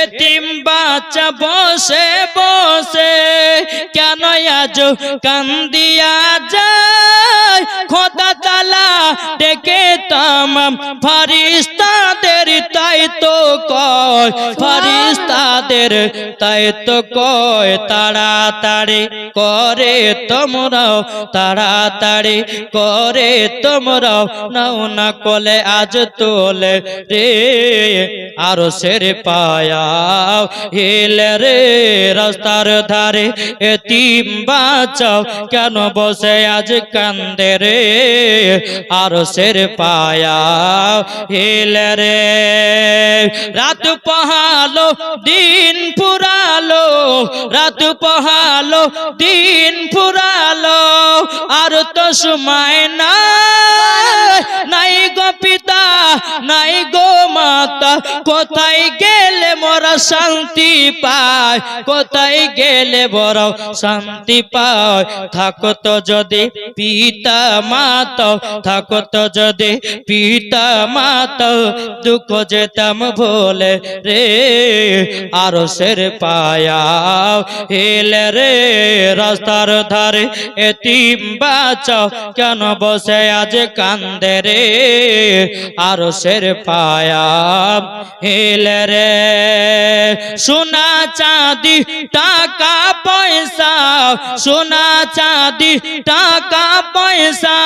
এতিম বাচ্চা বসে বসে কেন আজ কান্দিয়া যায়, খোদা তাআলা ডেকে তামাম ফেরেশতাদের তাই তো কয়, ফেরেশতাদের তাই তো কয়, তাড়াতাড়ি করে তোমরাও, তাড়াতাড়ি করে তোমরাও, নাও না কোলে আজ তোলে রে, আরশের পায়া হিল রে, রাস্তার ধারে এতিম বাঁচাও, কেন বসে আজ কান্দে রে, আরশের পায়া হিল রে। রাত পোহালো দিন ফুরালো, রাত পোহালো দিন ফুরালো, আর তো সময় নাই, নাই গো পিতা নাই গো মা, মাতা কোথায় গেলে মোরা শান্তি পাই কোথায় গেলে বড় শান্তি পাই থাকত যদি পিতা মাতা থাকত যদি পিতা মাতা দুঃখ যেতাম ভোলে রে আরশের পায়া হেলে রে রাস্তার ধারে এতিম বাঁচাও কেন বসে আজ কান্দে রে আরশের পায়া হেলে রে সোনা চাঁদি টাকা পয়সা সোনা চাঁদি টাকা পয়সা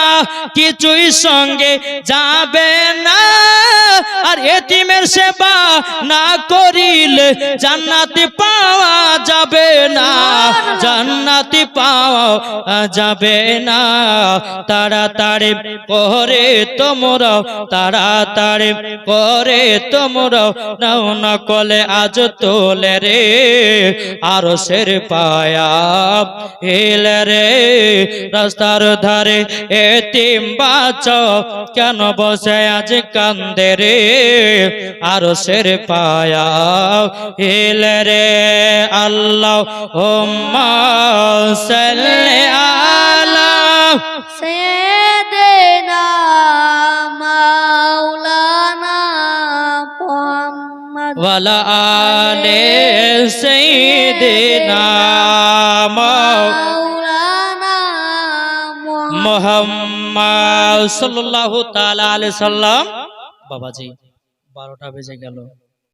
কিছুই সঙ্গে যাবে না আর এতিমের সেবা না করিলে জান্নাতি পাওয়া যাবে না জান্নাতি পাওয়া যাবে না তাড়াতাড়ি করে তোমরা তাড়াতাড়ি করে তোমরা নাও না কলে আজ তোলে রে আরশের পায়া হেলে রে রাস্তার ধারে এতিম বাঁচাও কেন বসে আজ কান্দে রে আরশের পায়া হেলে রে আল্লাহ হুম্মা সাল্লি আলা
سيدنا مولانا محمد
ওয়ালা আলে সাইয়্যিদিনা
مولانا محمد
মুহাম্মদ সাল্লাল্লাহু তাআলা আলাইহি সাল্লাম বাবাজি 12টা বেজে গেল।